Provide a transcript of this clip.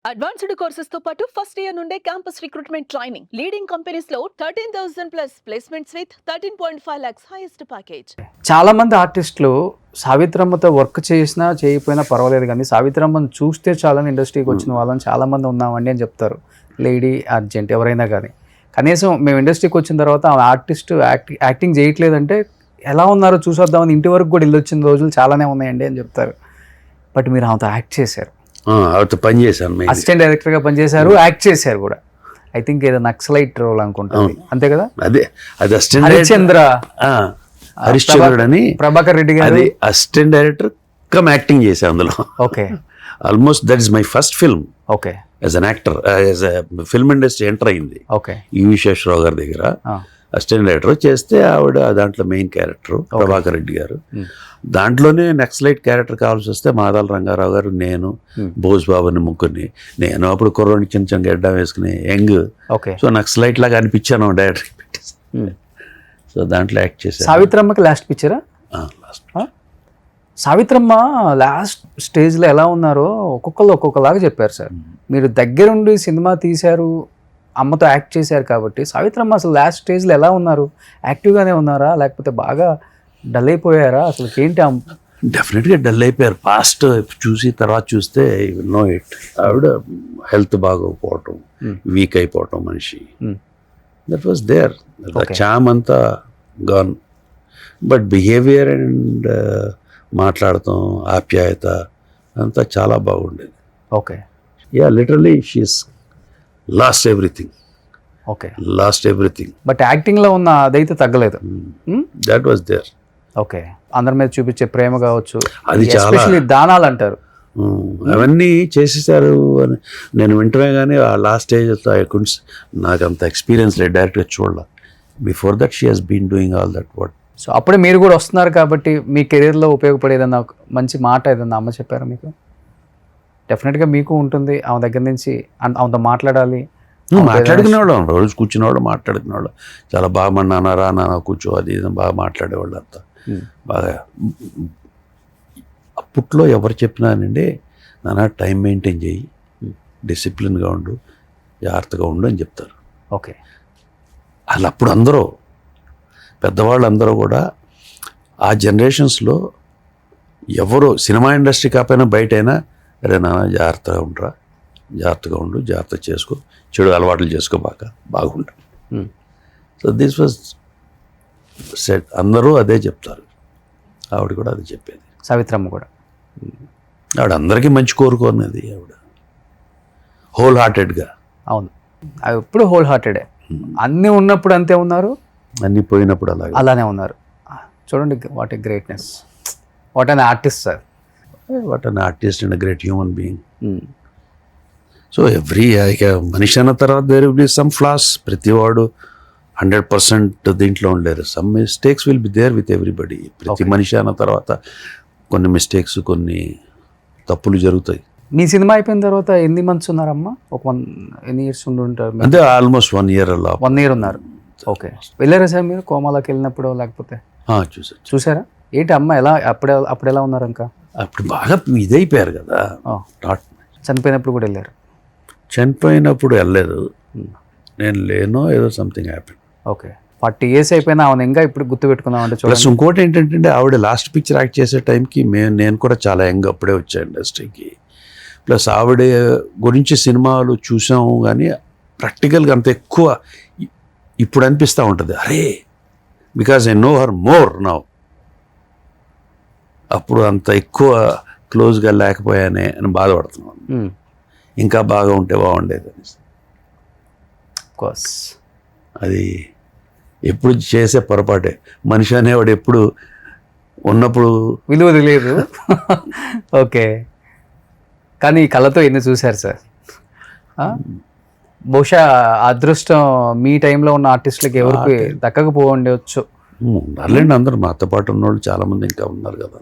Advanced courses తో పాటు first year నుండే campus recruitment training leading companies లో 13,000 plus placements with 13.5 lakhs highest package. చాలా మంది ఆర్టిస్టులు సావిత్రమ్మతో వర్క్ చేసినా చేయకపోయినా పర్వాలేదు, కానీ సావిత్రమ్మని చూస్తే చాలని ఇండస్ట్రీకి వచ్చిన వాళ్ళని చాలా మంది ఉన్నామండి అని చెప్తారు. లేడీ అర్జెంట్ ఎవరైనా కానీ కనీసం మేము ఇండస్ట్రీకి వచ్చిన తర్వాత ఆమె ఆర్టిస్ట్ యాక్టింగ్ చేయట్లేదంటే ఎలా ఉన్నారో చూసొద్దామని ఇంటి వరకు కూడా వెళ్ళొచ్చిన రోజులు చాలానే ఉన్నాయండి అని చెప్తారు. బట్ మీరు ఆమెతో యాక్ట్ చేశారు, పనిచేశాను, అసిస్టెంట్ డైరెక్టర్గా పనిచేశారు, యాక్ట్ చేశారు కూడా. ఐ థింక్ ఏదో నక్సలైట్ రోల్ అనుకుంటాను, అంతే కదా? అదే అది అసిస్టెంట్ హరిశ్చంద్రుడు అని ప్రభాకర్ రెడ్డి గారు అది అసిస్టెంట్ డైరెక్టర్ కమ్ యాక్టింగ్ చేశా అందులో. Okay, almost that is my first film okay, as an actor, as film industry enter అయింది. ఓకే, ఈవి శేషరావు గారి దగ్గర అసిస్టెంట్ డైరెక్టర్ చేస్తే ఆవిడ దాంట్లో మెయిన్ క్యారెక్టర్ ప్రభాకర్ రెడ్డి గారు. దాంట్లోనే నెక్స్లైట్ క్యారెక్టర్ కావాల్సి వస్తే మాదాల రంగారావు గారు, నేను, బోస్ బాబుని, ముగ్గురిని. నేను అప్పుడు కుర్రోని చిన్న చిన్న గడ్డ వేసుకుని యంగ్, సో నక్సలైట్ లాగా అనిపించాను డైరెక్టర్ పెట్టేసి. సో దాంట్లో యాక్ట్ చేశాను. సావిత్రమ్మకి లాస్ట్ పిక్చరా? లాస్ట్ సావిత్రమ్మ లాస్ట్ స్టేజ్లో ఎలా ఉన్నారో ఒక్కొక్కరు ఒక్కొక్కలాగా చెప్పారు సార్. మీరు దగ్గరుండి సినిమా తీశారు, అమ్మతో యాక్ట్ చేశారు కాబట్టి సావిత్రమ్మ అసలు లాస్ట్ స్టేజ్లో ఎలా ఉన్నారు? యాక్టివ్గానే ఉన్నారా లేకపోతే బాగా డల్ అయిపోయారా? అసలు ఏంటి? డెఫినెట్గా డల్ అయిపోయారు. పాస్ట్ చూసి తర్వాత చూస్తే నో ఇట్. ఆవిడ హెల్త్ బాగోకపోవటం, వీక్ అయిపోవటం మనిషి, దట్ వాస్ దేర్. చామ్ అంతా గాన్. బట్ బిహేవియర్ అండ్ మాట్లాడటం, ఆప్యాయత అంతా చాలా బాగుండేది. Okay, yeah, literally she's lost everything. Okay, lost everything. But యాక్టింగ్లో ఉన్న అదైతే తగ్గలేదు. That was there. ఓకే, అందరి మీద చూపించే ప్రేమ కావచ్చు, అది చాలా దానాలు అంటారు, అవన్నీ చేసేసారు అని నేను వింటమే. కానీ ఆ లాస్ట్ స్టేజ్లో నాకు అంత ఎక్స్పీరియన్స్ లేదు, డైరెక్ట్గా చూడాల. Before that she has been doing all that what. So అప్పుడే మీరు కూడా వస్తున్నారు కాబట్టి మీ కెరీర్లో ఉపయోగపడేదన్న ఒక మంచి మాట ఏదన్నా అమ్మ చెప్పారా మీకు? డెఫినెట్గా మీకు ఉంటుంది ఆమె దగ్గర నుంచి, ఆమెతో మాట్లాడాలి. మాట్లాడుకునేవాళ్ళం, రోజు కూర్చునేవాళ్ళు, మాట్లాడుకునేవాళ్ళు. చాలా బాగా మన నాన్న కూర్చో అది బాగా మాట్లాడేవాళ్ళు అంతా బాగా. అప్పట్లో ఎవరు చెప్పినానండి, నాన్న టైం మెయింటైన్ చేయి, డిసిప్లిన్గా ఉండు, జాగ్రత్తగా ఉండు అని చెప్తారు. ఓకే, అసలు అప్పుడు అందరూ పెద్దవాళ్ళు అందరూ కూడా ఆ జనరేషన్స్లో ఎవరు సినిమా ఇండస్ట్రీ కాకపోయినా బయటైనా, అరే నాన్న జాగ్రత్తగా ఉండరా, జాగ్రత్తగా ఉండు, జాగ్రత్త చేసుకో, చెడు అలవాట్లు చేసుకో, బాగుండు. So this was set. అందరూ అదే చెప్తారు, ఆవిడ కూడా అదే చెప్పేది. సావిత్రమ్మ కూడా ఆవిడ అందరికీ మంచి కోరుకున్నది. ఆవిడ హోల్ హార్టెడ్గా. అవును, అవి ఎప్పుడు హోల్ హార్టెడే. అన్నీ ఉన్నప్పుడు అంతే ఉన్నారు, అన్నీ పోయినప్పుడు అలానే ఉన్నారు. చూడండి, what a greatness, what an artist sir, what an artist and great human being. So ఇక మనిషి అన్న తర్వాత there will be some flaws. ప్రతివాడు 100% దీంట్లో ఉండలేరు. Some mistakes will be there with everybody. ప్రతి మనిషి అన్న తర్వాత కొన్ని మిస్టేక్స్, కొన్ని తప్పులు జరుగుతాయి. మీ సినిమా అయిపోయిన తర్వాత ఎన్ని మంత్స్ ఉన్నారమ్మా? ఎన్ని ఇయర్స్ ఉండి ఉంటారు? అంటే ఆల్మోస్ట్ 1 year అలా. 1 year ఉన్నారు. ఓకే, వెళ్ళారా సార్ మీరు కోమాలోకి వెళ్ళినప్పుడు? లేకపోతే చూసారా ఏంటి అమ్మ ఎలా అప్పుడు ఎలా ఉన్నారు? ఇంకా అప్పుడు బాగా ఇదైపోయారు కదా. చనిపోయినప్పుడు కూడా వెళ్ళారు? చనిపోయినప్పుడు వెళ్ళలేదు, నేను లేనో ఏదో సంథింగ్ హ్యాపెన్. ఓకే, 40 years అయిపోయినా ఆమె ఇంకా ఇప్పుడు గుర్తు పెట్టుకుందాం అంటే. ప్లస్ ఇంకోటి ఏంటంటే ఆవిడ లాస్ట్ పిక్చర్ యాక్ట్ చేసే టైంకి నేను కూడా చాలా యంగ్ అప్పుడే వచ్చా ఇండస్ట్రీకి. ప్లస్ ఆవిడ గురించి సినిమాలు చూసాము కానీ ప్రాక్టికల్గా అంత ఎక్కువ ఇప్పుడు అనిపిస్తూ ఉంటుంది, అరే because I know her more now. అప్పుడు అంత ఎక్కువ క్లోజ్గా లేకపోయానే అని బాధపడుతున్నాను. ఇంకా బాగా ఉంటే బాగుండేది అని. కోర్స్ అది ఎప్పుడు చేసే పొరపాటే. మనిషి అనేవాడు ఎప్పుడు ఉన్నప్పుడు విలువ తెలియదు. ఓకే, కానీ కళ్ళతో ఎన్ని చూశారు సార్. బహుశా అదృష్టం మీ టైంలో ఉన్న ఆర్టిస్టులకి ఎవరికి దక్కకపో ఉండవచ్చు. ఉండాలండి, అందరూ మాతో పాటు ఉన్నవాళ్ళు చాలామంది ఇంకా ఉన్నారు కదా.